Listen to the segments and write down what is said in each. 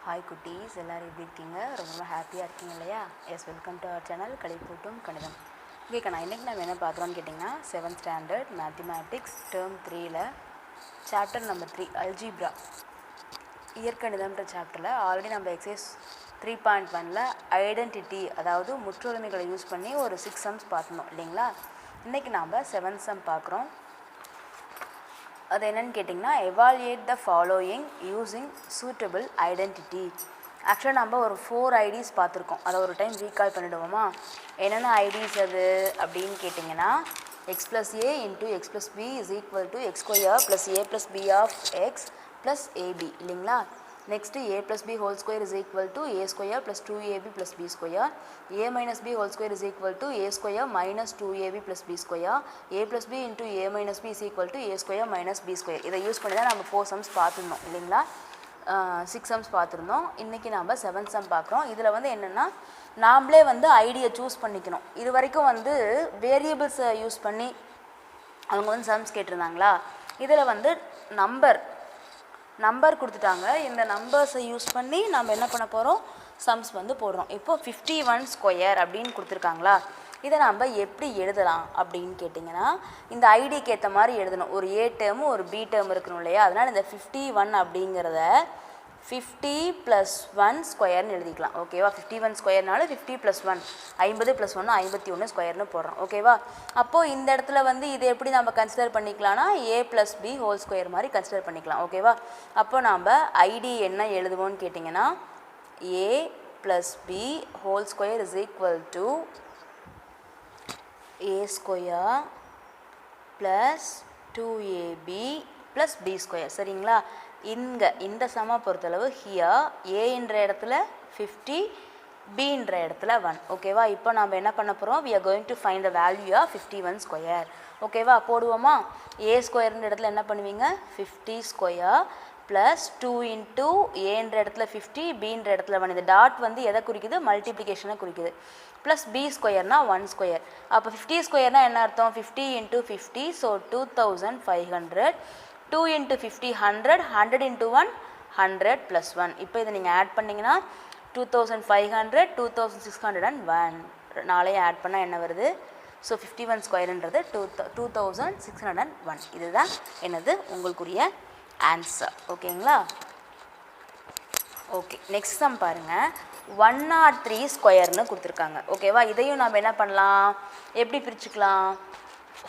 Hi குட்டீஸ், எல்லாரும் எப்படி இருக்கீங்க? ரொம்ப ஹாப்பியாக இருக்கீங்க இல்லையா? Yes, welcome to our channel கலைப்பூட்டும் கணிதம். ஓகே, நான் இன்றைக்கி நம்ம என்ன பார்க்குறோன்னு கேட்டிங்கன்னா 7th ஸ்டாண்டர்ட் மேத்தமேட்டிக்ஸ் டேர்ம் 3ல் சாப்டர் நம்பர் 3 அல்ஜீப்ரா இயற்கணிதம்ன்ற சாப்டரில் ஆல்ரெடி நம்ம எக்ஸசைஸ் 3.1ல் ஐடென்டிட்டி அதாவது முற்றொருமைகளை யூஸ் பண்ணி ஒரு 6 சம்ஸ் பார்த்துனோம் இல்லைங்களா? இன்றைக்கி நாம் 7th சம் பார்க்குறோம். அது என்னன்னு கேட்டிங்கன்னா evaluate the following using suitable identity. ஆக்சுவலாக நம்ம ஒரு 4 ஐடிஸ் பார்த்துருக்கோம். அதை ஒரு டைம் ரீகால் பண்ணிவிடுவோமா? என்னென்ன ஐடிஸ் அது அப்படின்னு கேட்டிங்கன்னா x plus a into x plus b is equal to x square plus a plus b of x plus a b இல்லைங்களா? Next a plus b whole square is equal to a square plus 2ab plus b square. a minus b whole square is equal to a square minus 2ab plus b square. a plus b into a minus b is equal to a square minus b square. இதை use பண்ணி தான் நம்ம 4 sums பார்த்துருந்தோம் இல்லைங்களா? 6 sums பார்த்துருந்தோம். இன்றைக்கி நம்ம 7th some பார்க்குறோம். இதில் வந்து என்னென்னா நாம்ளே வந்து ஐடியை சூஸ் பண்ணிக்கணும். இது வரைக்கும் வந்து வேரியபிள்ஸை யூஸ் பண்ணி அவங்க வந்து சம்ஸ் கேட்டிருந்தாங்களா? இதில் வந்து நம்பர் கொடுத்துட்டாங்க. இந்த நம்பர்ஸை யூஸ் பண்ணி நம்ம என்ன பண்ண போகிறோம்? சம்ஸ் வந்து போடுறோம். இப்போது 51 ஸ்கொயர் அப்படின்னு கொடுத்துருக்காங்களா? இதை நம்ம எப்படி எழுதலாம் அப்படின்னு கேட்டிங்கன்னா இந்த ஐடிக்கு ஏற்ற மாதிரி எழுதணும். ஒரு ஏ டேர்மு ஒரு பி டேர்ம் இருக்கணும் இல்லையா? அதனால் இந்த 51 அப்படிங்கிறத 50 + 1 ஸ்கொயர்னு எழுதிக்கலாம். ஓகேவா? 51 ஸ்கொயர்னால 50 + 1 50 + 1 51 ஸ்கொயர்னு போடுறோம். ஓகேவா? அப்போது இந்த இடத்துல வந்து இதை எப்படி நம்ம கன்சிடர் பண்ணிக்கலாம்னா a + b ஹோல் ஸ்கொயர் மாதிரி கன்சிடர் பண்ணிக்கலாம். ஓகேவா? அப்போ நாம் ஐடி என்ன எழுதுவோன்னு கேட்டிங்கன்னா a + b whole square is equal to a square plus 2ab + b square. சரிங்களா? இந்த சம பொறுத்தளவு ஹியர் ஏன்ற இடத்துல 50 பின்ற இடத்துல 1. ஓகேவா? இப்போ நம்ம என்ன பண்ண போகிறோம்? we are going to find the value of 51 square. ஓகேவா? போடுவோமா? a ஸ்கொயர்ன்ற இடத்துல என்ன பண்ணுவீங்க? 50 ஸ்கொயர் ப்ளஸ் 2 இன்ட்டு ஏன்ற இடத்துல 50 பின்ற இடத்துல 1. இந்த டாட் வந்து எதை குறிக்குது? மல்டிப்ளிகேஷனை குறிக்குது. Plus b ஸ்கொயர்னா 1 square. அப்போ 50 ஸ்கொயர்னா என்ன அர்த்தம்? 50 into 50 so 2500. 2 into 50 100 100 into 1 100 plus 1. இப்போ இதை நீங்கள் ஆட் பண்ணிங்கன்னா 2500 2601 நாளையும் ஆட் பண்ணால் என்ன வருது? ஸோ 51 ஸ்கொயருன்றது 2601. இதுதான் என்னது உங்களுக்குரிய ஆன்சர். ஓகேங்களா? ஓகே, நெக்ஸ்ட் சம் பாருங்கள். 103 ஸ்கொயர்னு கொடுத்துருக்காங்க. ஓகேவா? இதையும் நம்ம என்ன பண்ணலாம்? எப்படி பிரிச்சுக்கலாம்?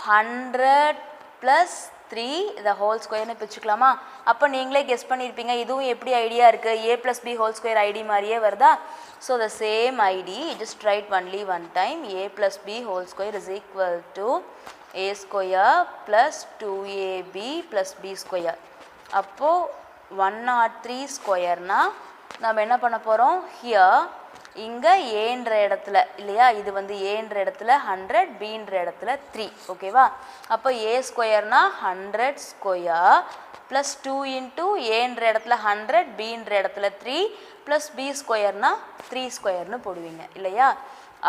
100 + 3 the whole ஸ்கொயர்னு பிரிச்சுக்கலாமா? அப்போ நீங்களே கெஸ் பண்ணியிருப்பீங்க இதுவும் எப்படி ஐடியா இருக்குது? a + b whole square ID மாதிரியே வருதா? So the same ID just write only one time. a + b whole square is equal to a square plus 2ab + b square. அப்போது 103 ஸ்கொயர்னால் நம்ம என்ன பண்ண போகிறோம்? ஹியர் இங்கே ஏன்ற இடத்துல இல்லையா? இது வந்து ஏன்ற இடத்துல 100 பின்ற இடத்துல 3. ஓகேவா? அப்போ a ஸ்கொயர்னா 100 ஸ்கொயர் ப்ளஸ் 2 இன்ட்டு ஏன்ற இடத்துல 100 பின்ற இடத்துல 3 ப்ளஸ் b ஸ்கொயர்னா 3 ஸ்கொயர்னு போடுவீங்க இல்லையா?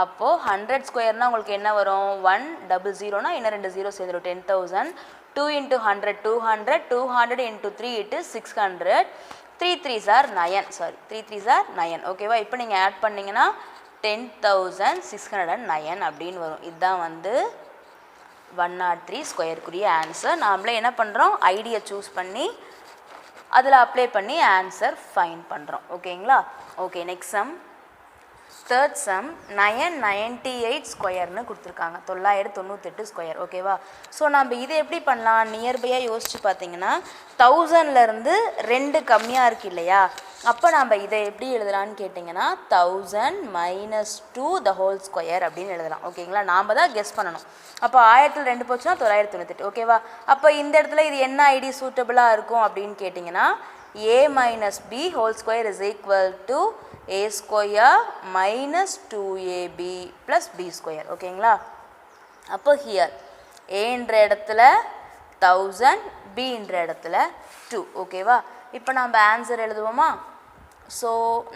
அப்போது 100 ஸ்கொயர்னால் உங்களுக்கு என்ன வரும்? 100 இன்னும் 2 0 சேர்ந்துடும் 10,000. 2 into 100 200 200 into 3 it is 600. 3 3s are 9. Sorry 3 3s are 9. ஓகேவா? இப்போ நீங்கள் ஆட் பண்ணிங்கன்னா 10,609 அப்படின்னு வரும். இதுதான் வந்து 103 ஸ்கொயருக்குரிய ஆன்சர். நாமளே என்ன பண்ணுறோம்? ஐடியை சூஸ் பண்ணி அதில் அப்ளை பண்ணி ஆன்சர் ஃபைண்ட் பண்ணுறோம். ஓகேங்களா? Okay, next some. Third sum 998 ஸ்கொயர்னு கொடுத்துருக்காங்க. 998 ஸ்கொயர். ஓகேவா? ஸோ நம்ம இதை எப்படி பண்ணலாம்? நியர்பையாக யோசித்து பார்த்தீங்கன்னா 1000லேருந்து 2 கம்மியாக இருக்குது இல்லையா? அப்போ நம்ம இதை எப்படி எழுதலான்னு கேட்டிங்கன்னா 1000 - 2 the whole ஸ்கொயர் அப்படின்னு எழுதலாம். ஓகேங்களா? நாம் தான் கெஸ் பண்ணணும். அப்போ 1000ல் 2 போச்சுன்னா 998. ஓகேவா? அப்போ இந்த இடத்துல இது என்ன ஐடி சூட்டபிளாக இருக்கும் அப்படின்னு கேட்டிங்கன்னா a - b whole square is equal to a square minus 2ab plus b square. ஓகேங்களா? அப்போ ஹியர் ஏன்ற இடத்துல 1000 பின்ற இடத்துல 2. ஓகேவா? இப்போ நம்ம ஆன்சர் எழுதுவோமா? So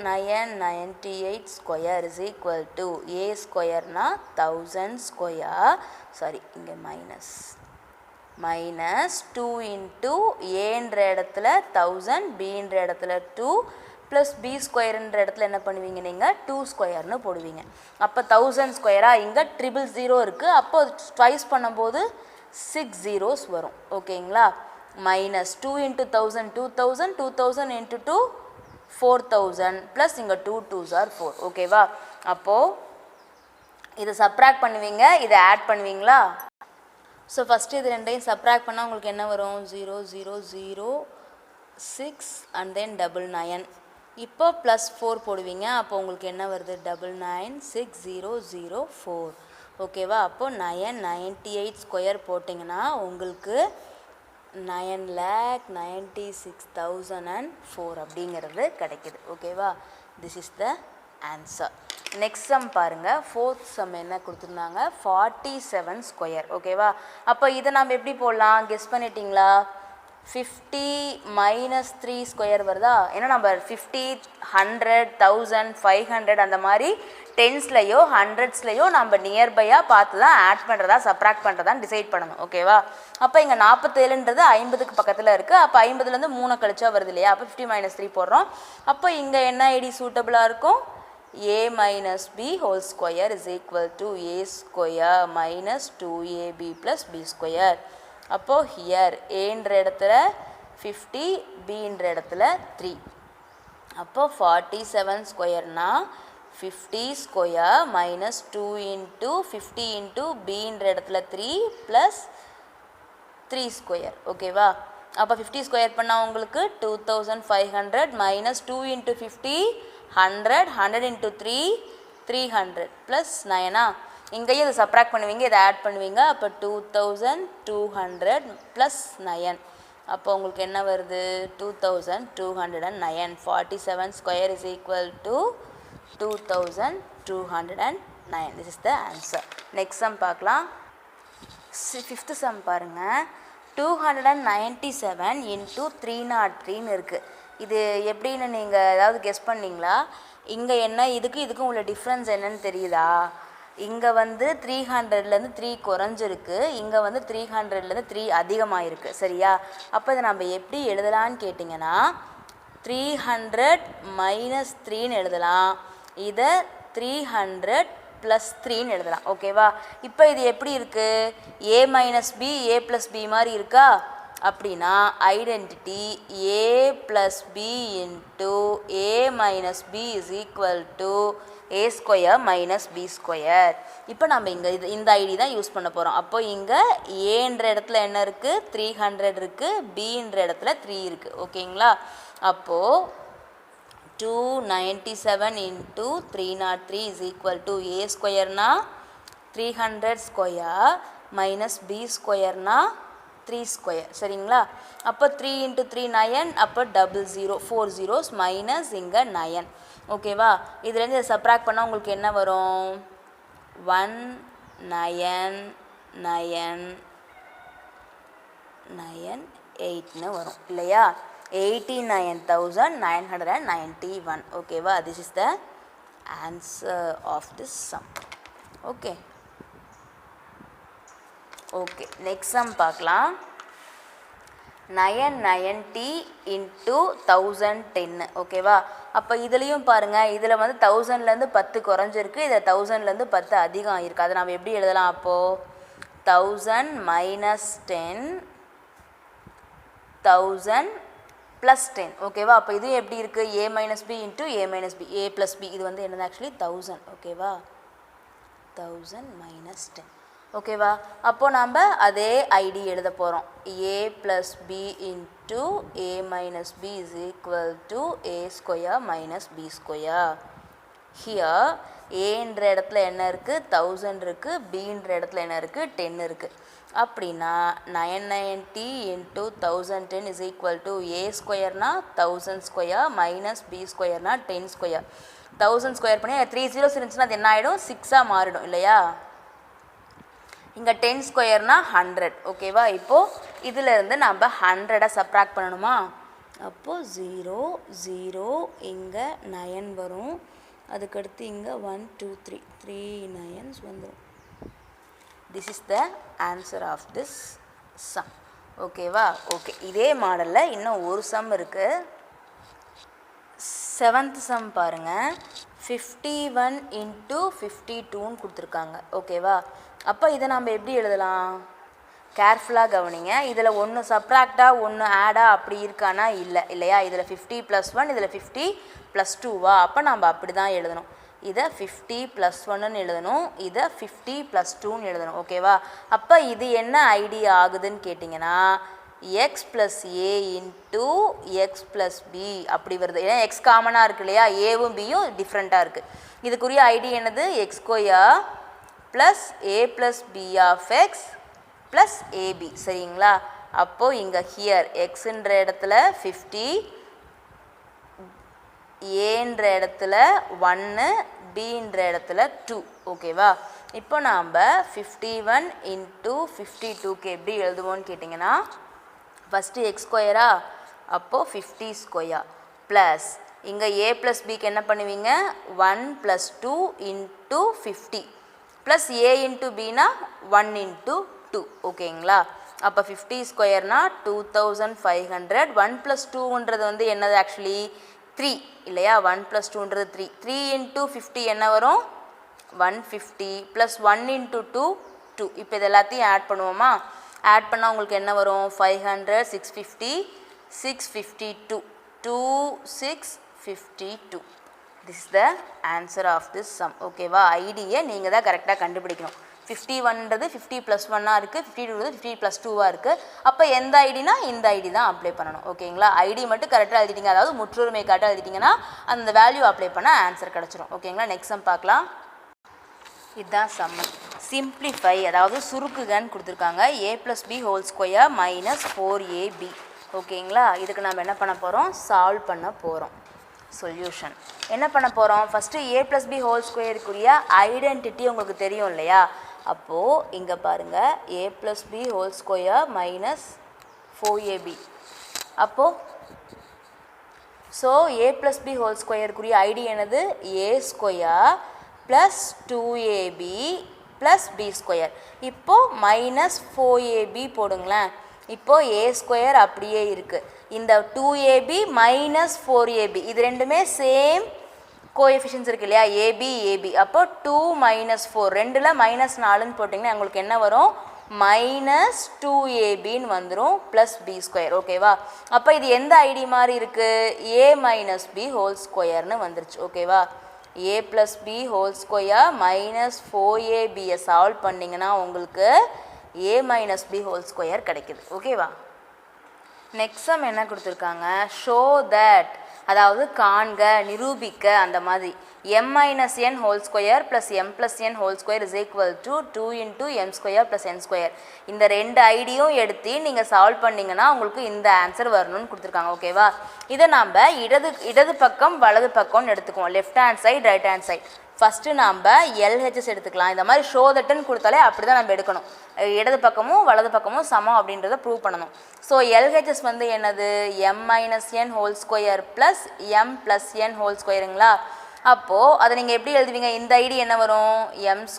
998 square is equal to a ஸ்கொயர்னா 1000 ஸ்கொயர் சாரி இங்கே மைனஸ் 2 இன்ட்டு ஏன்ற இடத்துல 1000 பின்ற இடத்துல 2 ப்ளஸ் பி ஸ்கொயருன்ற இடத்துல என்ன பண்ணுவீங்க நீங்கள் 2 ஸ்கொயர்னு போடுவீங்க. அப்போ 1000 ஸ்கொயராக இங்கே 000 இருக்குது. அப்போ ட்வைஸ் பண்ணும்போது 6 zeros வரும். ஓகேங்களா? மைனஸ் 2 into 1000 2000 2000 into 2 4000 ப்ளஸ் இங்கே 2 2s are 4. ஓகேவா? அப்போது இதை சப்ராக்ட் பண்ணுவீங்க, இதை ஆட் பண்ணுவீங்களா? ஸோ ஃபஸ்ட்டு இது ரெண்டையும் சப்ராக்ட் பண்ணால் உங்களுக்கு என்ன வரும்? 0 0 0 6 அண்ட் தென் 99. இப்போ ப்ளஸ் 4 போடுவீங்க. அப்போ உங்களுக்கு என்ன வருது? 996004. ஓகேவா? அப்போது 998 ஸ்கொயர் போட்டிங்கன்னா உங்களுக்கு 9,96,004 அப்படிங்கிறது கிடைக்குது. ஓகேவா? This is the answer. Next sum பாருங்கள். ஃபோர்த் சம் என்ன கொடுத்துருந்தாங்க? 47 ஸ்கொயர். ஓகேவா? அப்போ இதை நம்ம எப்படி போடலாம்? கெஸ் பண்ணிட்டீங்களா? 50 மைனஸ் 3 ஸ்கொயர் வருதா? ஏன்னா நம்ம 50 100 1000 500 அந்த மாதிரி டென்ஸ்லையோ ஹண்ட்ரட்ஸ்லையோ நம்ம நியர்பையாக பார்த்து தான் ஆட் பண்ணுறதா சப்ராக்ட் பண்ணுறதான்னு டிசைட் பண்ணணும். ஓகேவா? அப்போ இங்கே 47ன்றது 50க்கு பக்கத்தில் இருக்குது. அப்போ 50லேருந்து 3 கழிச்சா வருது இல்லையா? அப்போ 50 மைனஸ் 3 போடுறோம். அப்போ இங்கே என்ன ஐடி சூட்டபுளாக இருக்கும்? a minus b whole square is equal to a square minus 2ab plus b square. அப்போ here aன்ற இடத்துல 50, bன்ற இடத்துல 3. அப்போ 47 ஸ்கொயர்னா 50 ஸ்கொயர் மைனஸ் 2 into 50 into bன்ற இடத்துல 3 plus 3 ஸ்கொயர். ஓகேவா? அப்போ 50 ஸ்கொயர் பண்ணால் உங்களுக்கு 2500 மைனஸ் 2 into 50 100 100 into 3 300 ப்ளஸ் 9. இங்கேயும் இதை சப்ராக்ட் பண்ணுவீங்க, இதை ஆட் பண்ணுவீங்க. அப்போ 2200 ப்ளஸ் 9. அப்போ உங்களுக்கு என்ன வருது? 2209. 47 square is equal to 2209. This is the answer. Next sum பார்க்கலாம். ஃபிஃப்த்து சம் பாருங்கள். 297 into 303 இருக்குது. இது எப்படின்னு நீங்கள் ஏதாவது கெஸ் பண்ணிங்களா? இங்கே என்ன இதுக்கும் உள்ள டிஃப்ரென்ஸ் என்னன்னு தெரியுதா? இங்கே வந்து 300லேருந்து 3 குறைஞ்சிருக்கு, இங்கே வந்து 300லேருந்து 3 அதிகமாக இருக்குது. சரியா? அப்போ இதை நம்ம எப்படி எழுதலான்னு கேட்டிங்கன்னா 300 மைனஸ் 3ன்னு எழுதலாம், இதை 300 ப்ளஸ் 3ன்னு எழுதலாம். ஓகேவா? இப்போ இது எப்படி இருக்குது? a minus b a plus b மாதிரி இருக்கா? அப்படின்னா identity a plus b into a minus b is equal to a square minus b square. இப்போ நம்ம இங்கே இந்த ஐடி தான் யூஸ் பண்ண போகிறோம். அப்போ இங்கே ஏன்ற இடத்துல என்ன இருக்குது? 300 இருக்குது, பின்ற இடத்துல 3 இருக்குது. ஓகேங்களா? அப்போது 297 into 303 is equal to a ஸ்கொயர்னா 300 ஸ்கொயர் மைனஸ் பி ஸ்கொயர்னா 3 ஸ்கொயர். சரிங்களா? அப்போ 3 into 3 9. அப்போ 00 4 zeros மைனஸ் இங்கே 9. ஓகேவா? இதுலேருந்து இதை சப்ராக்ட் பண்ணால் உங்களுக்கு என்ன வரும்? 1998ன்னு வரும் இல்லையா? 89,991. ஓகேவா? This is the answer of this sum. Okay okay next sum பார்க்கலாம். 990 into 1010. ஓகேவா? அப்போ இதுலேயும் பாருங்கள், இதில் வந்து 1000லேருந்து 10 குறைஞ்சிருக்கு, இதில் 1000லேருந்து 10 அதிகம் ஆகிருக்கு. அதை நம்ம எப்படி எழுதலாம்? அப்போது 1000 மைனஸ் 10 1000 ப்ளஸ் 10. ஓகேவா? அப்போ இது எப்படி இருக்குது? a minus b into a minus b a plus b. இது வந்து என்னது? ஆக்சுவலி 1000. ஓகேவா? 1000 மைனஸ் 10. ஓகேவா? அப்போது நம்ம அதே ஐடி எழுத போகிறோம். a plus b into a minus b is equal to a square minus b square. Here ஏன்ற இடத்துல என்ன இருக்குது? 1000 இருக்குது, பின்ற இடத்துல என்ன இருக்குது? 10 இருக்குது. அப்படின்னா 990 into 1010 is equal to a ஸ்கொயர்னா 1000 ஸ்கொயர் மைனஸ் பி ஸ்கொயர்னா 10 ஸ்கொயர். 1000 ஸ்கொயர் பண்ணி 3 zeros இருந்துச்சுன்னா அது என்ன ஆகிடும்? 6ஆக மாறிடும் இல்லையா? இங்கே 10 ஸ்கொயர்னா 100. ஓகேவா? இப்போது இதிலேருந்து நம்ம 100 சப்ராக்ட் பண்ணணுமா? அப்போது 0 0 இங்கே 9 வரும், அதுக்கடுத்து இங்கே 1 2 3 3 9s வந்துடும். This is the answer of this sum. ஓகேவா? ஓகே இதே மாடலில் இன்னும் ஒரு சம் இருக்குது. செவன்த் சம் பாருங்கள், 51 இன்ட்டு 52ன்னு கொடுத்துருக்காங்க. ஓகேவா? அப்போ இதை நம்ம எப்படி எழுதலாம்? கேர்ஃபுல்லாக கவனிங்க. இதில் ஒன்று சப்ராக்டாக ஒன்று ஆடா அப்படி இருக்கானா? இல்லை இல்லையா? இதில் 50 + 1, இதில் 50 + 2வா? அப்போ நம்ம அப்படி தான் எழுதணும். இதை 50 + 1ன்னு எழுதணும், இதை 50 + 2ன்னு எழுதணும். ஓகேவா? அப்போ இது என்ன ஐடியா ஆகுதுன்னு கேட்டிங்கன்னா x + a into x + b அப்படி வருது. ஏன்னா எக்ஸ் காமனாக இருக்கு இல்லையா? ஏவும் பியும் டிஃப்ரெண்ட்டாக இருக்குது. இதுக்குரிய ஐடியா என்னது? x² + a + b of x plus a b. சரிங்களா? அப்போது இங்கே ஹியர் எக்ஸுன்ற இடத்துல 50, ஏன்ற இடத்துல 1, பின்ற இடத்துல 2. ஓகேவா? இப்போ நாம் 51 இன்ட்டு 52க்கு எப்படி எழுதுவோன்னு கேட்டிங்கன்னா ஃபஸ்ட்டு x², அப்போது 50² ப்ளஸ் இங்கே a + bக்கு என்ன பண்ணுவீங்க? 1 + 2 இன்ட்டு 50 ப்ளஸ் a இன்ட்டு bனா 1 இன்ட்டு 2. ஓகேங்களா? அப்போ 50² 2500. 1 + 2ன்றது வந்து என்னது? ஆக்சுவலி 3 இல்லையா? 1 + 2ன்றது 3. 3 இன்ட்டு 50 என்ன வரும்? 150 ப்ளஸ் 1 இன்ட்டு 2 2. இப்போ இது எல்லாத்தையும் ஆட் பண்ணுவோமா? ஆட் பண்ணால் உங்களுக்கு என்ன வரும்? 500, 650, 652, 2652. This the answer of this sum. ஓகேவா? ஐடியை நீங்கள் தான் கரெக்டாக கண்டுபிடிக்கணும். 51ன்றது 50 + 1ஆக இருக்குது, 52ன்றது 50 + 2ஆக இருக்குது. அப்போ எந்த ஐடினா இந்த ஐடி தான் அப்ளை பண்ணணும். ஓகேங்களா? ஐடி மட்டும் கரெக்டாக எழுதிட்டீங்க, அதாவது முற்றுரிமை காட்டாக எழுதிட்டிங்கன்னா அந்த வேல்யூ அப்ளை பண்ணால் ஆன்சர் கிடச்சிரும். ஓகேங்களா? நெக்ஸ்ட் சம் பார்க்கலாம். இதுதான் சம்மு. சிம்பிளிஃபை, அதாவது சுருக்குகன்னு கொடுத்துருக்காங்க. a + b² - 4ab. ஓகேங்களா? இதுக்கு நம்ம என்ன பண்ண போகிறோம்? சால்வ் பண்ண போகிறோம். சொல்யூஷன் என்ன பண்ண போகிறோம்? ஃபஸ்ட்டு a + b² ஐடென்டிட்டி உங்களுக்கு தெரியும் இல்லையா? அப்போது இங்கே பாருங்கள், a + b² - 4ab. அப்போது ஸோ a + b² ஐடி என்னது? a² + 2ab + b². இப்போது -4ab போடுங்களேன். இப்போது a² அப்படியே இருக்குது. இந்த 2ab - 4ab இது ரெண்டுமே சேம் கோஎஃபிஷியன்ஸ் இருக்குது இல்லையா? ab ab. அப்போ 2 - 4 ரெண்டில் -4ன்னு போட்டிங்கன்னா உங்களுக்கு என்ன வரும்? -2abன்னு வந்துடும் ப்ளஸ் b². ஓகேவா? அப்போ இது எந்த ஐடி மாதிரி இருக்குது? a - b² வந்துருச்சு. ஓகேவா? a + b² - 4ab சால்வ் பண்ணிங்கன்னா உங்களுக்கு a - b² கிடைக்குது. ஓகேவா? நெக்ஸ்ட் சம் என்ன கொடுத்துருக்காங்க? ஷோ தட், அதாவது காண்க, நிரூபிக்க, அந்த மாதிரி m - n² + m + n² = 2 into m² + n². இந்த ரெண்டு ஐடியும் எடுத்து நீங்கள் சால்வ் பண்ணிங்கன்னா உங்களுக்கு இந்த ஆன்சர் வரணும்னு கொடுத்துருக்காங்க. ஓகேவா? இதை நாம் இடது பக்கம் வலது பக்கம்னு எடுத்துக்குவோம். Left hand side, right hand side. First நாம் LHS எடுத்துக்கலாம். இந்த மாதிரி ஷோ தட்டுன்னு கொடுத்தாலே அப்படி தான் நம்ம எடுக்கணும். இடது பக்கமும் வலது பக்கமும் சமம் அப்படின்றத ப்ரூவ் பண்ணணும். ஸோ LHS வந்து என்னது? m - n² + m + n²ங்களா? அப்போது அதை நீங்கள் எப்படி எழுதுவீங்க? இந்த ஐடி என்ன வரும்? m² -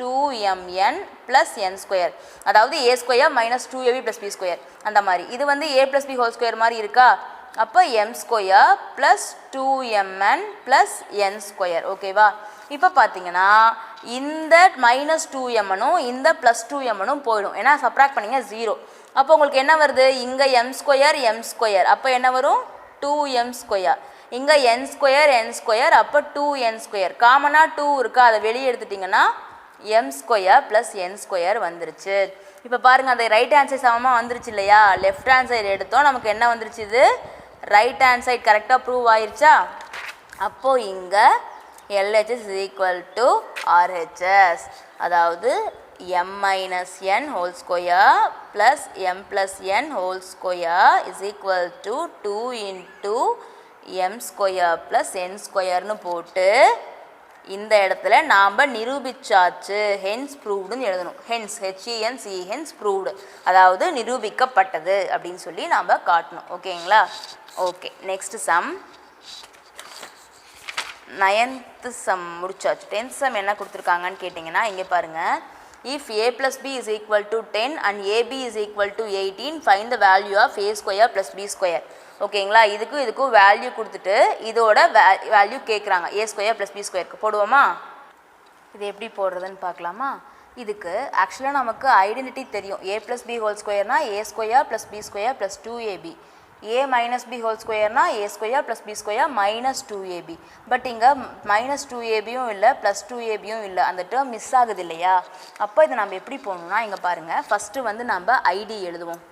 2mn + n². அதாவது a² - 2ab + b². அந்த மாதிரி இது வந்து a + b² மாதிரி இருக்கா? அப்போ m² + 2mn + n². ஓகேவா? இப்போ பார்த்தீங்கன்னா இந்த -2mனும் இந்த +2mனும் போயிடும். ஏன்னா சப்ராக்ட் பண்ணிங்க 0. அப்போ உங்களுக்கு என்ன வருது? இங்கே m², m². அப்போ என்ன வரும்? 2m². இங்கே n² n². அப்போ 2n². காமனாக 2 இருக்கா? அதை வெளியே எடுத்துட்டிங்கன்னா m² + n² வந்துருச்சு. இப்போ பாருங்கள், அந்த ரைட் ஹேண்ட் சைடு சமமாக வந்துருச்சு இல்லையா? லெஃப்ட் ஹேண்ட் சைடு எடுத்தோம், நமக்கு என்ன வந்துருச்சு? இது ரைட் ஹேண்ட் சைடு கரெக்டாக ப்ரூவ் ஆயிடுச்சா? அப்போது இங்கே LHS = RHS, அதாவது m - n² + m + n² = 2 into m² + n²ன்னு போட்டு இந்த இடத்துல நாம் நிரூபிச்சாச்சு, ஹென்ஸ் ப்ரூவ்டுன்னு எழுதணும். ஹென்ஸ் HENS ப்ரூவ்டு, அதாவது நிரூபிக்கப்பட்டது அப்படின்னு சொல்லி நாம் காட்டணும். ஓகேங்களா? Okay, next some. 9th some முடிச்சாச்சு. 10th சம் என்ன கொடுத்துருக்காங்கன்னு கேட்டிங்கன்னா இங்கே பாருங்கள். If a + b = 10 and ab = 18, find the value of a² + b². ஓகேங்களா. இதுக்கும் வேல்யூ கொடுத்துட்டு இதோட வேல்யூ கேட்குறாங்க. ஏ ஸ்கொயர் ப்ளஸ் பி ஸ்கொயருக்கு போடுவோமா? இது எப்படி போடுறதுன்னு பார்க்கலாமா? இதுக்கு ஆக்சுவலாக நமக்கு ஐடென்டிட்டி தெரியும். ஏ ப்ளஸ் பி ஹோல் ஸ்கொயர்னா a square plus b square plus 2ab. A minus b whole ஸ்கொயர்னா a square plus b square minus 2ab. But இங்கே மைனஸ் 2abயும் இல்லை ப்ளஸ் 2abயும் இல்லை, அந்த டேர்ம் மிஸ் ஆகுது இல்லையா? அப்போ இதை நம்ம எப்படி போடணும்னா இங்கே பாருங்கள், ஃபஸ்ட்டு வந்து நம்ம ஐடி எழுதுவோம்.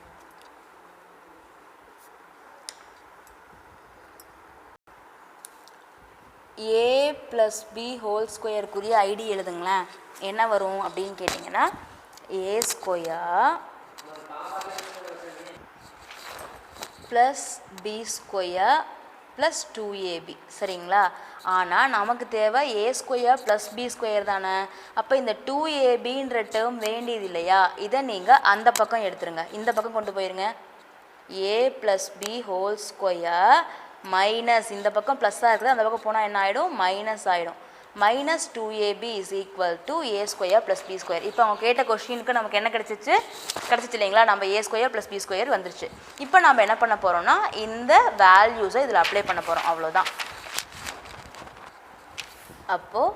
ஏ ப்ளஸ் பி ஹோல் ஸ்கொயருக்குரிய ஐடி எழுதுங்களேன். என்ன வரும் அப்படின்னு கேட்டிங்கன்னா a square plus b square plus 2ab. சரிங்களா? ஆனால் நமக்கு தேவை a square plus b square தானே. அப்போ இந்த 2abன்ற டேர்ம் வேண்டியது இல்லையா? இதை நீங்கள் அந்த பக்கம் எடுத்துருங்க, இந்த பக்கம் கொண்டு போயிருங்க. A plus b whole square minus இந்த பக்கம் ப்ளஸ்ஸாக இருக்குது, அந்த பக்கம் போனால் என்ன ஆகிடும்? மைனஸ் ஆகிடும். Minus 2ab is equal to a square plus b square. இப்போ அவங்க கேட்ட கொஸ்டினுக்கு நமக்கு என்ன கிடச்சிச்சு இல்லைங்களா? நம்ம a square plus b square வந்துருச்சு. இப்போ நம்ம என்ன பண்ண போகிறோம்னா இந்த வேல்யூஸை இதில் அப்ளை பண்ண போகிறோம், அவ்வளோதான். அப்போது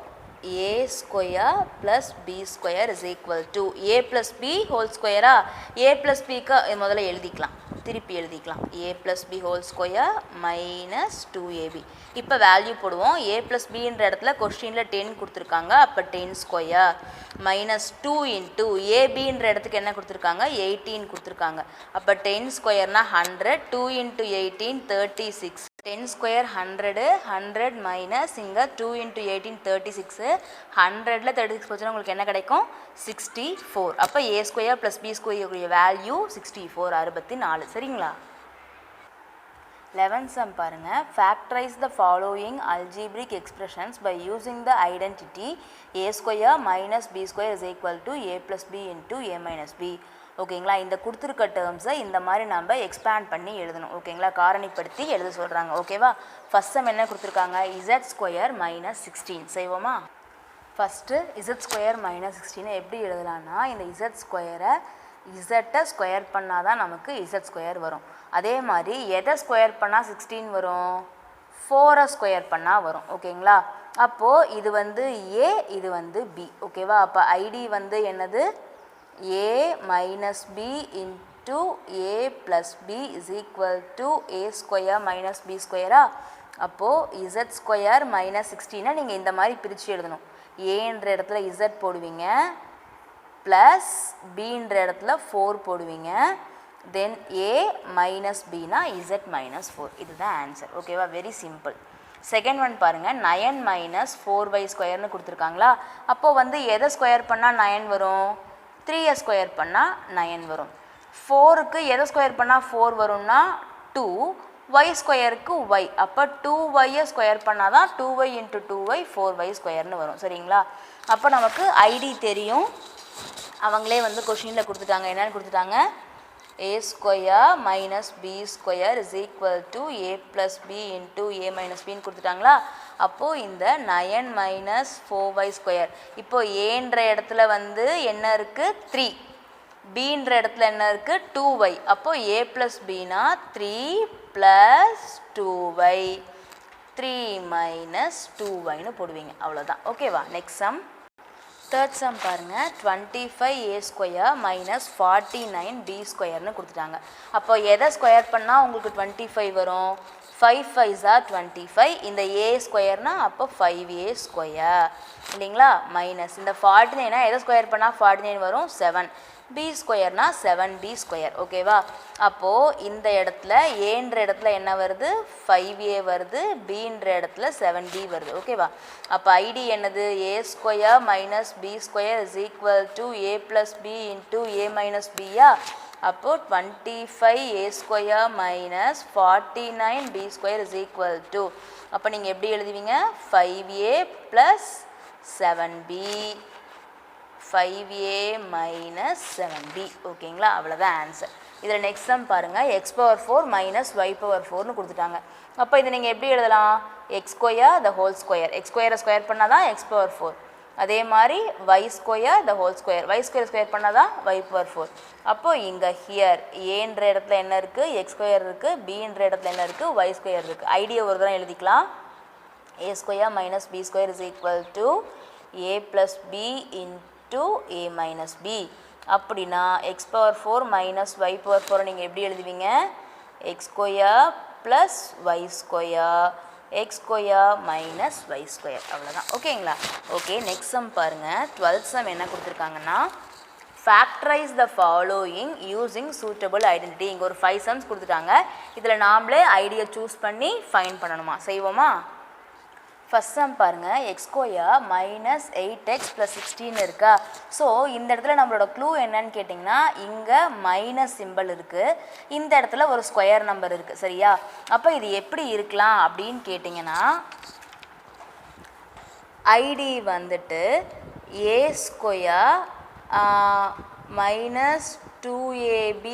a square plus b square is equal to a plus b whole ஸ்கொயரா? ஏ ப்ளஸ் பிக்கு முதல்ல எழுதிக்கலாம், திருப்பி எழுதிக்கலாம். A plus b whole square minus 2ab. இப்போ வேல்யூ போடுவோம். ஏ ப்ளஸ் பின்ற இடத்துல கொஸ்டினில் 10 கொடுத்துருக்காங்க, அப்போ 10 ஸ்கொயர் மைனஸ் 2 இன்ட்டு ஏபின்ற இடத்துக்கு என்ன கொடுத்துருக்காங்க? 18 கொடுத்துருக்காங்க. அப்போ 10 ஸ்கொயர்னா 100, 2 இன்ட்டு 18 36. 10 ஸ்கொயர் 100, 100 மைனஸ் இங்கே 2 இன்ட்டு 18 36. 100ல் 36 போச்சுன்னா உங்களுக்கு என்ன கிடைக்கும்? 64. அப்போ ஏ ஸ்கொயர் ப்ளஸ் பி ஸ்கொயருடைய வேல்யூ 64, 64. சரிங்களா? 11th sum பாருங்கள். Factorize the following algebraic expressions by using the identity a square minus b square is equal to a plus b into a minus b. ஓகேங்களா? இந்த கொடுத்துருக்க டேர்ம்ஸை இந்த மாதிரி நம்ம எக்ஸ்பேண்ட் பண்ணி எழுதணும். ஓகேங்களா? காரணிப்படுத்தி எழுத சொல்கிறாங்க. ஓகேவா? ஃபஸ்ட் சம் என்ன கொடுத்துருக்காங்க? z ஸ்கொயர் மைனஸ் 16 செய்வோமா? ஃபஸ்ட்டு z ஸ்கொயர் மைனஸ் 16 எப்படி எழுதலான்னா, இந்த z ஸ்கொயரை இசட்டை ஸ்கொயர் பண்ணால் தான் நமக்கு இசட் ஸ்கொயர் வரும். அதே மாதிரி எதை ஸ்கொயர் பண்ணால் 16 வரும்? 4 ஸ்கொயர் பண்ணால் வரும். ஓகேங்களா? அப்போது இது வந்து ஏ, இது வந்து பி. ஓகேவா? அப்போ ஐடி வந்து என்னது? A minus b into a plus b is equal to a square minus b ஸ்கொயரா? அப்போது இசட் ஸ்கொயர் மைனஸ் 16 நீங்கள் இந்த மாதிரி பிரித்து எழுதணும். ஏன்ற இடத்துல இசட் போடுவீங்க, ப்ளஸ் பின்ற இடத்துல 4 போடுவீங்க, தென் ஏ மைனஸ் பினா இசட் மைனஸ் 4. இதுதான் ஆன்சர். ஓகேவா? Very simple. செகண்ட் ஒன் பாருங்கள். 9 மைனஸ் 4y ஸ்கொயர்னு கொடுத்துருக்காங்களா? அப்போது வந்து எதை ஸ்கொயர் பண்ணால் 9 வரும்? 3 ஸ்கொயர் பண்ணால் 9 வரும். 4க்கு எதை ஸ்கொயர் பண்ணால் 4 வரும்னா 2, y ஸ்கொயருக்கு y. அப்போ 2y ஸ்கொயர் பண்ணால் தான் 2y இன்ட்டு 2y 4y ஸ்கொயர்னு வரும். சரிங்களா? அப்போ நமக்கு ஐடி தெரியும். அவங்களே வந்து கொஷினில் கொடுத்துட்டாங்க. என்னென்னு கொடுத்துட்டாங்க? A square minus b square is equal to a plus b into a minus பின்னு கொடுத்துட்டாங்களா? அப்போது இந்த 9 மைனஸ் 4y ஸ்கொயர், இப்போது ஏன்ற இடத்துல வந்து என்ன இருக்குது? 3. பின்ற இடத்துல என்ன இருக்குது? 2y. அப்போது ஏ ப்ளஸ் பினா 3 ப்ளஸ் 2y, 3 மைனஸ் 2yன்னு போடுவீங்க. அவ்வளோதான். ஓகேவா? Next some. தேர்ட் சம் பாருங்கள். 25a ஸ்கொயர் மைனஸ் 49b ஸ்கொயர்னு கொடுத்துட்டாங்க. அப்போ எதை ஸ்கொயர் பண்ணால் உங்களுக்கு 25 வரும்? 5 5s are 25. இந்த a ஸ்கொயர்னால் அப்போ 5a ஸ்கொயர் இல்லைங்களா? மைனஸ் இந்த 49 எதை ஸ்கொயர் பண்ணால் 49 வரும்? 7. b ஸ்கொயர்னா 7b square. ஓகேவா? அப்போது இந்த இடத்துல ஏன்ற இடத்துல என்ன வருது? 5a வருது, bன்ற இடத்துல 7b வருது. ஓகேவா? அப்போ ஐடி என்னது? a square minus b square is equal to a plus b into a minus பியா? அப்போது 25a square minus 49b square is equal to, அப்போ நீங்கள் எப்படி எழுதுவீங்க? 5a plus 7b, 5a minus 7b. ஓகேங்களா? அவ்வளோதான் ஆன்சர். இதில் நெக்ஸ்ட் சம் பாருங்கள். X power 4 minus y power 4னு கொடுத்துட்டாங்க. அப்போ இதை நீங்கள் எப்படி எழுதலாம்? X square the whole square. X ஸ்கொயரை ஸ்கொயர் பண்ணால் தான் எக்ஸ் பவர் 4. அதே மாதிரி y square the whole square, y square square பண்ணால் தான் y பவர் 4. அப்போது இங்கே ஹியர் ஏன்ற இடத்துல என்ன இருக்குது, எக்ஸ் ஸ்கொயர் இருக்குது, பின்ற இடத்துல என்ன இருக்குது, y ஸ்கொயர் இருக்குது. ஐடியா ஒரு தடவை எழுதிக்கலாம். a square minus b square is equal to a plus b into a minus b. அப்படின்னா x power 4 minus y power 4 நீங்கள் எப்படி எழுதுவீங்க, x square plus y square x square minus y square. அவ்வளோதான். ஓகேங்களா? Okay, next sum பாருங்கள். 12th some என்ன கொடுத்துருக்காங்கன்னா, factorise the following using suitable identity. இங்கே ஒரு 5 சம்ஸ் கொடுத்துட்டாங்க. இதில் நாமளே ஐடியா சூஸ் பண்ணி ஃபைன் பண்ணணுமா? செய்வோமா? ஃபஸ்ட் சம் பாருங்கள். X square minus 8x plus 16 இருக்கா. ஸோ இந்த இடத்துல நம்மளோட க்ளூ என்னன்னு கேட்டிங்கன்னா, இங்கே மைனஸ் சிம்பிள் இருக்குது, இந்த இடத்துல ஒரு ஸ்கொயர் நம்பர் இருக்குது. சரியா? அப்போ இது எப்படி இருக்கலாம் அப்படின்னு கேட்டிங்கன்னா, ஐடி வந்துட்டு a square minus 2ab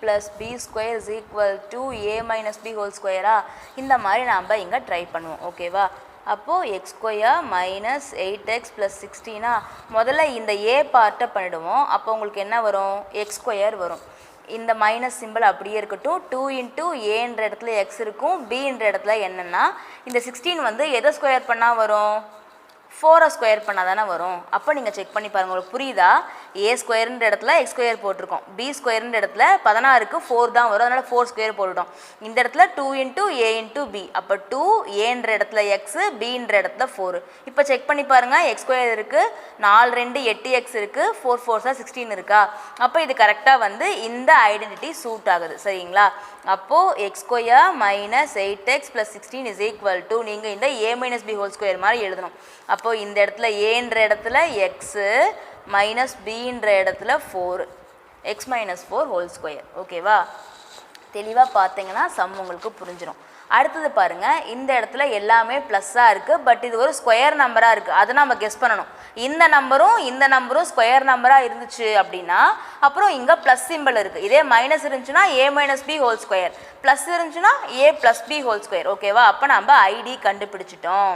plus b square is equal to a minus b whole ஸ்கொயரா, இந்த மாதிரி நாம் இங்கே ட்ரை பண்ணுவோம். ஓகேவா? அப்போது X square minus 8x plus 16 முதல்ல இந்த ஏ பார்ட்டை பண்ணிவிடுவோம். அப்போ உங்களுக்கு என்ன வரும், எக்ஸ் ஸ்கொயர் வரும். இந்த மைனஸ் சிம்பிள் அப்படியே இருக்கட்டும். 2 இன்ட்டு ஏன்ற இடத்துல எக்ஸ் இருக்கும், பின்ற இடத்துல என்னென்னா இந்த 16 வந்து எதை ஸ்கொயர் பண்ணால் வரும், 4 ஸ்கொயர் பண்ணால் தானே வரும். அப்போ நீங்கள் செக் பண்ணி பாருங்கள், உங்களுக்கு புரியுதா? ஏ ஸ்கொயர்ன்ற இடத்துல எக்ஸ் ஸ்கொயர் போட்டிருக்கோம், பி ஸ்கொயர்ன்ற இடத்துல 16க்கு 4 தான் வரும், அதனால் 4 ஸ்கொயர் போட்டுட்டோம். இந்த இடத்துல 2 இன்ட்டு ஏ இன்ட்டு பி, அப்போ 2 ஏன்ற இடத்துல எக்ஸு, பின்ற இடத்துல 4. இப்போ செக் பண்ணி பாருங்கள், எக்ஸ் ஸ்கொயர் இருக்குது, 4 2 8x இருக்குது, 4 4 16 இருக்கா. அப்போ இது கரெக்டாக வந்து இந்த ஐடென்டிட்டி சூட் ஆகுது. சரிங்களா? அப்போது X square minus 8x plus 16 is equal to நீங்கள் இந்த ஏ மைனஸ் பி ஹோல் ஸ்கொயர் மாதிரி எழுதணும். அப்போது இந்த இடத்துல ஏன்ற இடத்துல எக்ஸு மைனஸ் பின்ற இடத்துல 4, எக்ஸ் மைனஸ் 4 ஹோல் ஸ்கொயர். ஓகேவா? தெளிவாக பார்த்தீங்கன்னா சம் உங்களுக்கு புரிஞ்சிடும். அடுத்தது பாருங்கள், இந்த இடத்துல எல்லாமே ப்ளஸ்ஸாக இருக்குது, பட் இது ஒரு ஸ்கொயர் நம்பராக இருக்குது. அதை நம்ம கெஸ் பண்ணணும். இந்த நம்பரும் ஸ்கொயர் நம்பராக இருந்துச்சு அப்படின்னா அப்புறம் இங்கே ப்ளஸ் சிம்பிள் இருக்குது. இதே மைனஸ் இருந்துச்சுன்னா a minus b whole square, plus இருந்துச்சுன்னா a plus b whole square. ஓகேவா? அப்போ நம்ம ஐடி கண்டுபிடிச்சிட்டோம்.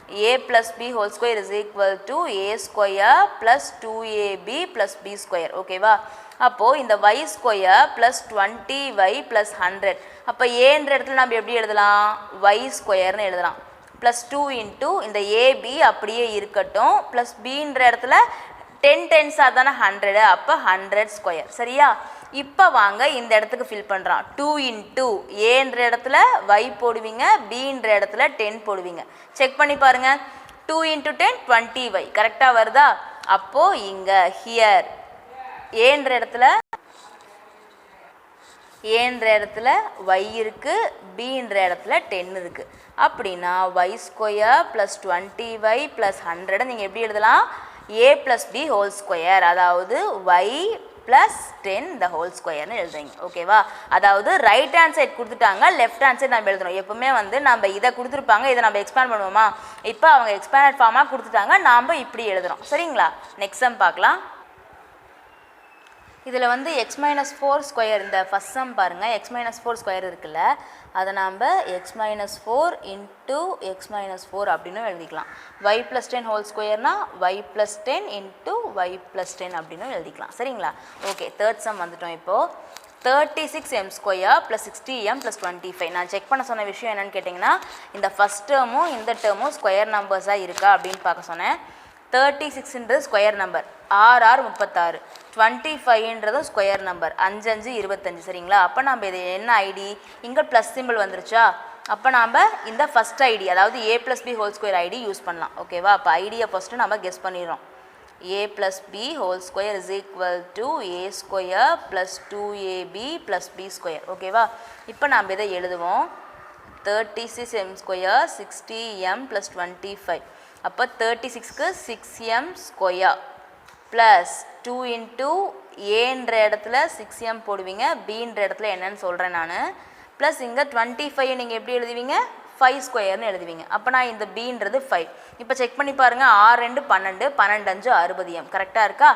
a plus b whole square is equal to a square plus 2ab plus b square. ஓகேவா? அப்போது இந்த y square plus 20y plus 100. அப்போ ஏன்ற இடத்துல நம்ம எப்படி எழுதலாம், y ஸ்கொயர்னு எழுதலாம். ப்ளஸ் 2 இன்ட்டு இந்த ab அப்படியே இருக்கட்டும், ப்ளஸ் பின்ற இடத்துல 10 10s தானே 100, அப்போ 100 ஸ்கொயர். சரியா? இப்போ வாங்க இந்த இடத்துக்கு ஃபில் பண்ணுறான். 2 இன்ட்டு ஏன்ற இடத்துல y போடுவீங்க, பின்ற இடத்துல 10 போடுவீங்க. செக் பண்ணி பாருங்கள். 2 இன்ட்டு 10 20y கரெக்டாக வருதா? அப்போது இங்கே ஹியர் ஏன்ற இடத்துல y இருக்குது, பின்ற இடத்துல 10 இருக்குது. அப்படின்னா y square plus 20y plus 100 நீங்கள் எப்படி எழுதலாம், a plus b whole square, அதாவது y ப்ளஸ் 10 த ஹோல் ஸ்கொயர்னு எழுதுறீங்க. ஓகேவா? அதாவது ரைட் ஹேண்ட் சைட் கொடுத்துட்டாங்க, லெஃப்ட் ஹேண்ட் சைட் நம்ம எழுதுறோம். எப்பவுமே வந்து நம்ம இதை கொடுத்துருப்பாங்க, இதை நம்ம எக்ஸ்பேண்ட் பண்ணுவோமா, இப்போ அவங்க எக்ஸ்பேண்ட் ஃபார்மாக கொடுத்துட்டாங்க, நாம் இப்படி எழுதுறோம். சரிங்களா? நெக்ஸ்ட் சம் பார்க்கலாம். இதில் வந்து எக்ஸ் மைனஸ் 4 ஸ்கொயர், இந்த ஃபஸ்ட் சம் பாருங்கள், எக்ஸ் மைனஸ் 4 ஸ்கொயர் இருக்குல்ல, அதை நாம் x minus 4 into x minus 4 அப்படின்னு எழுதிக்கலாம். y ப்ளஸ் 10 ஹோல் ஸ்கொயர்னா y plus 10 into y plus 10 அப்படின்னு எழுதிக்கலாம். சரிங்களா? ஓகே, தேர்ட் சம் வந்துட்டோம். இப்போது 36m square plus 60m plus 25. நான் செக் பண்ண சொன்ன விஷயம் என்னென்னு கேட்டிங்கன்னா, இந்த ஃபஸ்ட் டேர்மும் இந்த டேர்மும் ஸ்கொயர் நம்பர்ஸாக இருக்கா அப்படின்னு பார்க்க சொன்னேன். 36ன்றது ஸ்கொயர் நம்பர், 6 36, 25ன்றது ஸ்கொயர் நம்பர், 5 5 25. சரிங்களா? அப்போ நம்ம இது என்ன ஐடி, இங்கே ப்ளஸ் சிம்பிள் வந்துருச்சா, அப்போ நாம் இந்த ஃபஸ்ட் ஐடி, அதாவது a plus b whole square ID use பண்ணலாம். ஓகேவா? அப்போ ஐடியை ஃபஸ்ட்டு நம்ம கெஸ் பண்ணிடுறோம். a plus b whole square is equal to a square plus 2ab plus b square. ஓகேவா? இப்போ நாம் இதை எழுதுவோம். 36m square 60m plus 25. அப்போ 36க்கு 6m ஸ்கொயர் ப்ளஸ் 2 இன்ட்டு ஏன்ற இடத்துல 6m போடுவீங்க, பின்ற இடத்துல என்னன்னு சொல்கிறேன் நான், ப்ளஸ் இங்கே 25 நீங்கள் எப்படி எழுதுவீங்க, 5 ஸ்கொயர்னு எழுதுவீங்க. அப்போ நான் இந்த பின்றது 5. இப்போ செக் பண்ணி பாருங்கள், 6 2 12, 12 5 60m கரெக்டாக இருக்கா?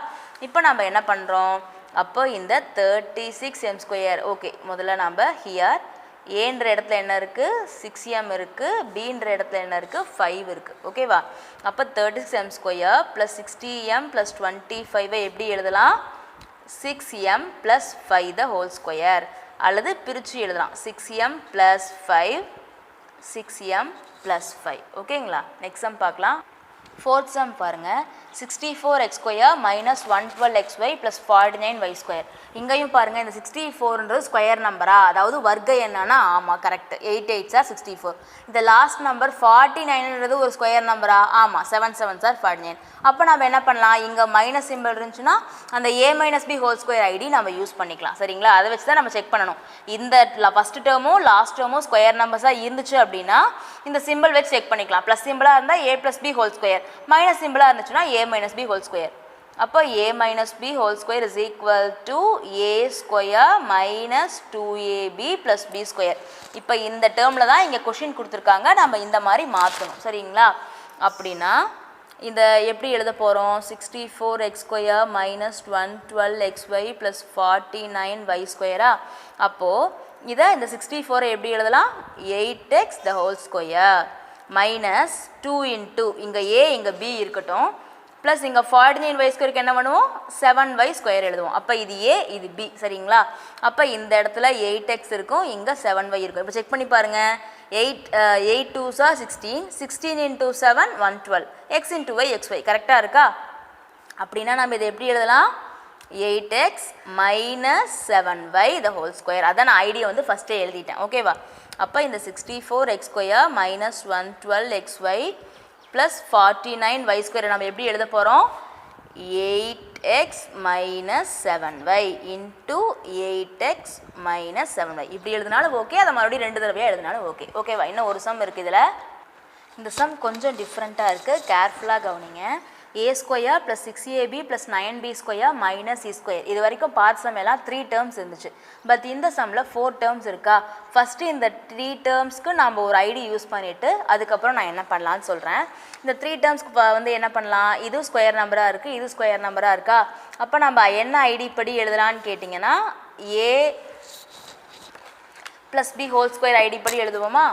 இப்போ நம்ம என்ன பண்ணுறோம், அப்போ இந்த 36m ஸ்கொயர், ஓகே முதல்ல நம்ம ஹியர் ஏன்ற இடத்துல என்ன இருக்குது 6m இருக்குது, பின்ற இடத்துல என்ன இருக்குது 5 இருக்குது. ஓகேவா? அப்போ 36m square plus 60m plus 25 எப்படி எழுதலாம்? 6m ப்ளஸ் 5 த ஹோல் ஸ்கொயர், அல்லது பிரித்து எழுதலாம் 6m ப்ளஸ் 5, 6m ப்ளஸ் 5. ஓகேங்களா? நெக்ஸ்ட் சம் பார்க்கலாம். ஃபோர்த் சம் பாருங்கள். 64x square minus 112xy plus 49y square. இங்கேயும் பாருங்கள், இந்த 64ன்றது ஸ்கொயர் நம்பரா, அதாவது வர்க்க எண்ணானா? ஆமாம், கரெக்ட். 8 8s are 64. இந்த லாஸ்ட் நம்பர் 49ன்றது ஒரு ஸ்கொயர் நம்பரா? ஆமாம், 7 7s are 49. அப்போ நம்ம என்ன பண்ணலாம்? இங்கே மைனஸ் சிம்பிள் இருந்துச்சுன்னா அந்த a minus b whole square ID நம்ம யூஸ் பண்ணிக்கலாம். சரிங்களா? அதை வச்சு தான் நம்ம செக் பண்ணணும். இந்த ஃபஸ்ட்டு டேர்மும் லாஸ்ட் டேர்மும் ஸ்கொயர் நம்பர்ஸாக இருந்துச்சு அப்படின்னா இந்த சிம்பிள் வச்சு செக் பண்ணிக்கலாம். ப்ளஸ் சிம்பிளாக இருந்தால் a plus b whole square, minus சிம்பிளாக இருந்துச்சுன்னா a minus b whole square. அப்போ a minus b whole square is equal to a square minus 2ab plus b square. இப்போ இந்த டேர்மில் தான் இங்கே கொஷின் கொடுத்துருக்காங்க, நம்ம இந்த மாதிரி மாற்றணும். சரிங்களா? அப்படின்னா இந்த எப்படி எழுத போகிறோம்? 64x square minus 112xy plus 49y ஸ்கொயரா? அப்போது இதை இந்த 64 எப்படி எழுதலாம்? 8x the whole square minus 2 into இங்கே a இங்கே b இருக்கட்டும், ப்ளஸ் இங்கே 49y ஸ்கொயருக்கு என்ன பண்ணுவோம்? 7y ஸ்கொயர் எழுதுவோம். அப்போ இது a இது b. சரிங்களா? அப்போ இந்த இடத்துல 8x இருக்கும், இங்கே 7y இருக்கும். இப்போ செக் பண்ணி பாருங்கள். 8 2s are 16, 16 into 7 112, x into y xy கரெக்டாக இருக்கா? அப்படின்னா நம்ம இதை எப்படி எழுதலாம்? 8x minus 7y the whole square. அதான் நான் ஐடியா வந்து ஃபஸ்ட்டே எழுதிட்டேன். ஓகேவா? அப்போ இந்த 64x square minus 112xy plus 49y square நம்ம எப்படி எழுத போகிறோம்? 8x minus 7y into 8x minus 7y. இப்படி எழுதினாலும் ஓகே, அதை மறுபடியும் 2 தடவையாக எழுதினாலும் ஓகே. ஓகேவா? இன்னும் ஒரு சம் இருக்குது இதில். இந்த சம் கொஞ்சம் டிஃப்ரெண்ட்டாக இருக்குது, கேர்ஃபுல்லாக கவனிங்க. a square plus 6ab plus 9b square minus c square. இது வரைக்கும் பார்ட் சம் எல்லாம் 3 டேர்ம்ஸ் இருந்துச்சு. பட் இந்த சம்மில் 4 டேர்ம்ஸ் இருக்கா? ஃபஸ்ட்டு இந்த 3 டேர்ம்ஸ்க்கு நம்ம ஒரு ஐடி யூஸ் பண்ணிவிட்டு அதுக்கப்புறம் நான் என்ன பண்ணலான்னு சொல்கிறேன். இந்த 3 டேர்ம்ஸ்க்கு வந்து என்ன பண்ணலாம்? இது ஸ்கொயர் நம்பராக இருக்குது, இது ஸ்கொயர் நம்பராக இருக்கா? அப்போ நம்ம என்ன ஐடி படி எழுதலான்னு கேட்டிங்கன்னா a plus b whole square ID படி எழுதுவோமா?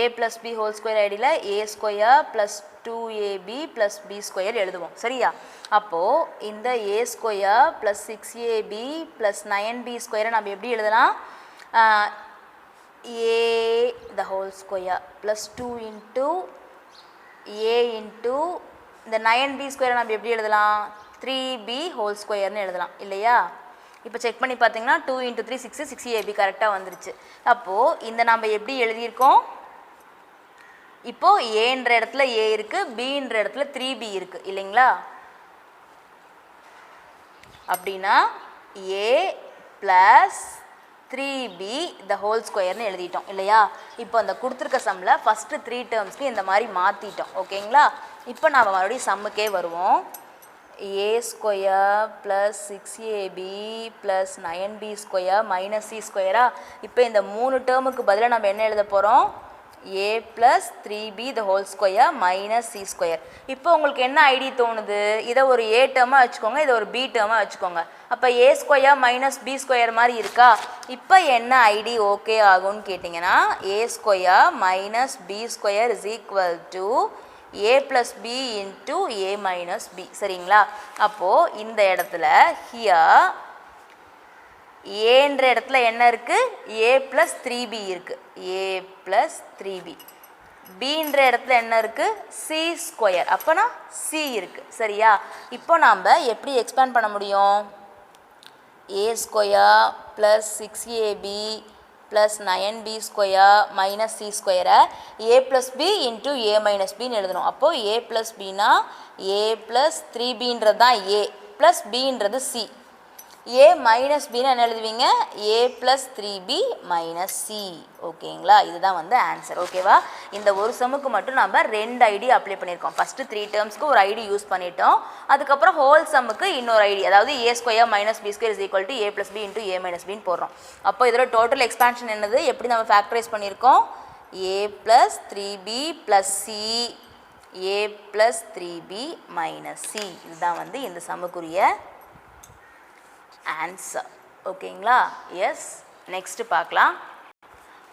a plus b whole square ஐடியில் a square plus 2ab plus b square எழுதுவோம். சரியா? அப்போது இந்த a square plus 6ab plus 9b ஸ்கொயரை நம்ம எப்படி எழுதலாம்? a the whole square plus 2 into a into இந்த 9b ஸ்கொயரை நம்ம எப்படி எழுதலாம்? 3b ஹோல் ஸ்கொயர்னு எழுதலாம் இல்லையா? இப்போ செக் பண்ணி பார்த்தீங்கன்னா 2 இன்ட்டு 3 6, 6ab கரெக்டாக வந்துருச்சு. அப்போது இந்த நம்ம எப்படி எழுதியிருக்கோம்? இப்போது ஏன்ற இடத்துல a இருக்குது, bன்ற இடத்துல 3b இருக்குது இல்லைங்களா? அப்படின்னா a plus 3b the whole ஸ்கொயர்னு எழுதிட்டோம் இல்லையா? இப்போ அந்த கொடுத்துருக்க சம்மில் ஃபஸ்ட்டு 3 டேர்ம்ஸ்க்கு இந்த மாதிரி மாற்றிட்டோம். ஓகேங்களா? இப்போ நாம் மறுபடியும் சம்முக்கே வருவோம். a square plus 6ab plus 9b square minus c ஸ்கொயரா? இப்போ இந்த 3 டேர்முக்கு பதிலாக நம்ம என்ன எழுத போகிறோம்? a plus 3b the whole square minus c square. இப்போ உங்களுக்கு என்ன ஐடி தோணுது? இதை ஒரு a டேர்மாக வச்சுக்கோங்க, இதை ஒரு b டேர்மாக வச்சுக்கோங்க. அப்போ a square minus b square மாதிரி இருக்கா? இப்போ என்ன ஐடி ஓகே ஆகும்னு கேட்டிங்கன்னா a square minus b square is equal to a plus b into a minus b. சரிங்களா? அப்போது இந்த இடத்துல ஹியர் ஏன்ற இடத்துல என்ன இருக்குது? a ப்ளஸ் 3b இருக்குது, a ப்ளஸ் 3b. bன்ற இடத்துல என்ன இருக்குது? c ஸ்கொயர், அப்போனா c இருக்குது. சரியா? இப்போ நாம் எப்படி எக்ஸ்பேண்ட் பண்ண முடியும்? a square plus 6ab plus 9b square minus c ஸ்கொயரை a plus b into a minus பின்னு எழுதணும். அப்போது a ப்ளஸ் பின்னா a ப்ளஸ் 3bன்றது தான் a ப்ளஸ் bன்றது c. a மைனஸ் பின்னு என்ன எழுதுவீங்க? a plus 3b minus c. ஓகேங்களா? இதுதான் வந்து ஆன்சர். ஓகேவா? இந்த ஒரு சம்முக்கு மட்டும் நம்ம 2 ஐடி அப்ளை பண்ணியிருக்கோம். ஃபஸ்ட்டு 3 டேர்ம்ஸ்க்கு ஒரு ஐடி யூஸ் பண்ணிட்டோம், அதுக்கப்புறம் ஹோல் சம்முக்கு இன்னொரு ஐடி, அதாவது a square minus b square is equal to a plus b into a minus பின்னு போடுறோம். அப்போ இதோட டோட்டல் எக்ஸ்பான்ஷன் என்னது? எப்படி நம்ம ஃபேக்டரைஸ் பண்ணியிருக்கோம்? a plus 3b plus c, a plus 3b minus c. இதுதான் வந்து இந்த சம்முக்குரிய ஆன்சர். ஓகேங்களா? எஸ். நெக்ஸ்ட்டு பார்க்கலாம்.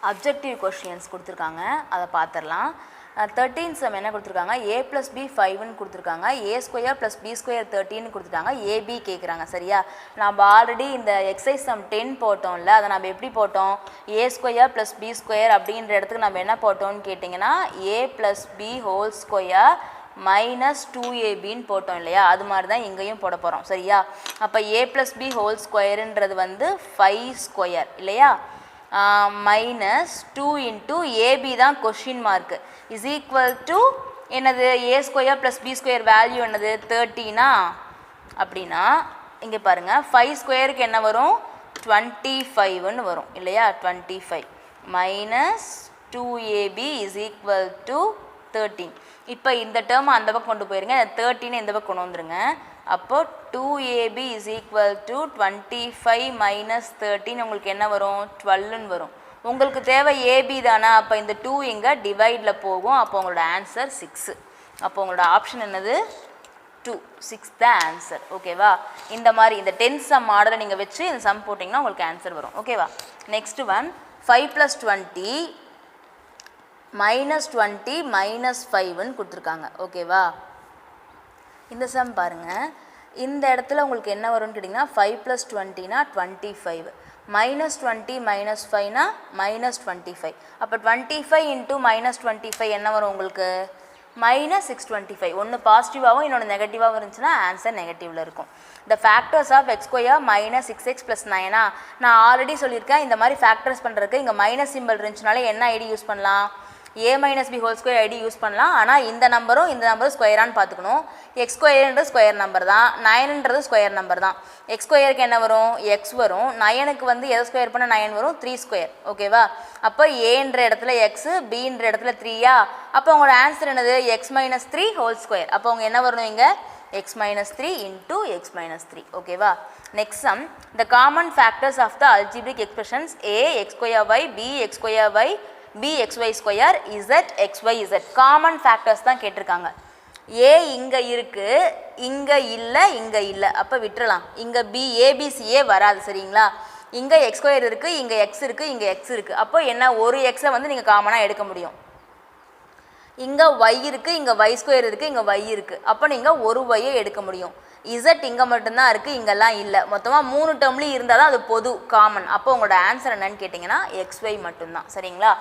அப்ஜெக்டிவ் கொஷின்ஸ் கொடுத்துருக்காங்க, அதை பார்த்துடலாம். 13 சம் என்ன கொடுத்துருக்காங்க, a + b 5ன்னு கொடுத்துருக்காங்க, a² + b² 13 கொடுத்துட்டாங்க, ab கேட்குறாங்க. சரியா, நம்ம ஆல்ரெடி இந்த எக்ஸசைஸ் சம் 10 போட்டோம்ல, அதை நம்ம எப்படி போட்டோம், a² + b² அப்படின்ற இடத்துக்கு நம்ம என்ன போட்டோம்னு கேட்டிங்கன்னா a + b (² - 2ab) போட்டோம் இல்லையா, அது மாதிரி தான் இங்கேயும் போட போகிறோம். சரியா, அப்போ a + b (²)ன்றது வந்து 5² இல்லையா, -2 × ab தான் question mark is equal to என்னது, a² + b² வேல்யூ என்னது 13 அப்படின்னா இங்கே பாருங்கள் 5² என்ன வரும் 25ன்னு வரும் இல்லையா, 25 -2ab இஸ் ஈக்குவல் டு 13. இப்போ இந்த டேர்ம் அந்த பக்கம் கொண்டு போயிருங்க, 13 இந்த பக்கம் கொண்டு வந்துருங்க. அப்போ 2ab இஸ் ஈக்குவல் டு 25 - 13 உங்களுக்கு என்ன வரும் 12ன்னு வரும். உங்களுக்கு தேவை ஏபி தானே, அப்போ இந்த 2 இங்கே டிவைடில் போகும், அப்போ உங்களோட ஆன்சர் 6. அப்போ உங்களோட ஆப்ஷன் என்னது 2, 6 தான் ஆன்சர். ஓகேவா, இந்த மாதிரி இந்த 10 சம் மாடலை நீங்கள் வச்சு இந்த சம் போட்டிங்கன்னா உங்களுக்கு ஆன்சர் வரும். ஓகேவா, நெக்ஸ்ட் ஒன் 5 + 20 -20 -5ன்னு கொடுத்துருக்காங்க. ஓகேவா, இந்த சம் பாருங்கள், இந்த இடத்துல உங்களுக்கு என்ன வரும்னு கேட்டிங்கன்னா 5 + 20னா 25, -20 -5னா -25. அப்போ 25 × -25 என்ன வரும் உங்களுக்கு -625. ஒன்று பாசிட்டிவாகவும் இன்னொன்று நெகட்டிவாகவும் இருந்துச்சுன்னா ஆன்சர் நெகட்டிவில் இருக்கும். The factors of x² - 6x + 9 நான் ஆல்ரெடி சொல்லியிருக்கேன். இந்த மாதிரி ஃபேக்டர்ஸ் பண்ணுறதுக்கு இங்கே மைனஸ் சிம்பிள் இருந்துச்சுனாலே என்ன ஐடி யூஸ் பண்ணலாம், a - b (² ஐடி யூஸ் பண்ணலாம். ஆனால் இந்த நம்பரும் ஸ்கொயரான்னு பார்த்துக்கணும். x²ன்றது ஸ்கொயர் நம்பர் தான், 9ன்றது ஸ்கொயர் நம்பர் தான். x²க்கு என்ன வரும் x வரும், 9க்கு வந்து எதை ஸ்கொயர் பண்ணால் 9 வரும் 3². ஓகேவா, அப்போ ஏன்ற இடத்துல x, bன்ற இடத்துல 3யா, அப்போ உங்களோட ஆன்சர் என்னது x - 3 (²). அப்போ அவங்க என்ன வரணும் இங்கே x - 3 × x - 3. ஓகேவா, next some the common factors of the algebraic expressions a x²y b x²y bxy² z xyz common factors தான் கேட்டிருக்காங்க. ஏ இங்கே இருக்குது, இங்கே இல்லை, அப்போ விட்டுறலாம். இங்கே abca வராது. சரிங்களா, இங்கே x² இருக்குது, இங்கே x இருக்குது, இங்கே x இருக்குது. அப்போ என்ன, ஒரு எக்ஸை வந்து நீங்கள் காமனாக எடுக்க முடியும். இங்கே y இருக்குது, இங்கே y² இருக்குது, இங்கே y இருக்குது. அப்போ நீங்கள் ஒரு yயை எடுக்க முடியும். z இங்கே மட்டும்தான் இருக்குது, இங்கெல்லாம் இல்லை. மொத்தமாக 3 டேர்ம்லேயும் இருந்தால் தான் அது பொது காமன். அப்போ உங்களோட ஆன்சர் என்னன்னு கேட்டிங்கன்னா xy மட்டும்தான். சரிங்களா,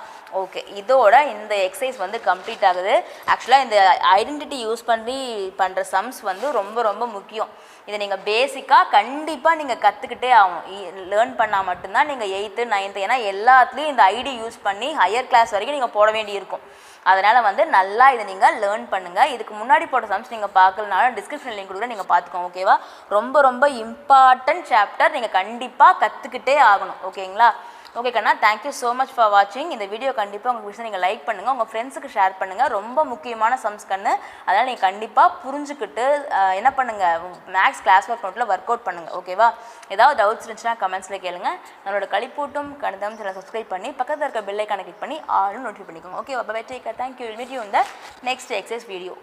ஓகே, இதோட இந்த எக்ஸசைஸ் வந்து கம்ப்ளீட் ஆகுது. ஆக்சுவலாக இந்த ஐடென்டிட்டி யூஸ் பண்ணி பண்ணுற சம்ஸ் வந்து ரொம்ப ரொம்ப முக்கியம். இதை நீங்கள் பேசிக்காக கண்டிப்பாக நீங்கள் கற்றுக்கிட்டே ஆகும். லேர்ன் பண்ணால் மட்டும்தான் நீங்கள் 8th 9th, ஏன்னா எல்லாத்துலேயும் இந்த ஐடி யூஸ் பண்ணி ஹையர் கிளாஸ் வரைக்கும் நீங்கள் போட வேண்டியிருக்கும். அதனால் வந்து நல்லா இதை நீங்கள் லேர்ன் பண்ணுங்கள். இதுக்கு முன்னாடி போட்ட சம்ஸ் நீங்கள் பார்க்கலனாலும் டிஸ்கிரிப்ஷன் லிங்க் கொடுக்குற நீங்கள் பார்த்துக்கோங்க. ஓகேவா, ரொம்ப ரொம்ப இம்பார்ட்டன்ட் சாப்டர், நீங்கள் கண்டிப்பாக கற்றுக்கிட்டே ஆகணும். ஓகேங்களா, ஓகே கண்ணா, தேங்க்யூ ஸோ மச் ஃபார் வாட்சிங். இந்த வீடியோ கண்டிப்பாக உங்களுக்கு விஷயம் நீங்கள் லைக் பண்ணுங்கள், உங்கள் ஃப்ரெண்ட்ஸுக்கு ஷேர் பண்ணுங்கள். ரொம்ப முக்கியமான சம்ஸ் கண்ணு, அதனால் நீங்கள் கண்டிப்பாக புரிஞ்சுக்கிட்டு என்ன பண்ணுங்கள், மேக்ஸ் கிளாஸ் ஒர்க் நோட்டில் ஒர்க் அவுட் பண்ணுங்கள். ஓகேவா, ஏதாவது டவுட்ஸ் இருந்துச்சுன்னா கமெண்ட்ஸில் கேளுங்க. நம்மளோட களிப்பூட்டும் கணிதம் சேனலை சப்ஸ்கிரைப் பண்ணி பக்கத்தில் இருக்க பெல் ஐகானை கிளிக் பண்ணி ஆளும் நோட்டிஃபை பண்ணிக்கோங்க. Okay, bye take care, thank you. Meet you in the next exercise video.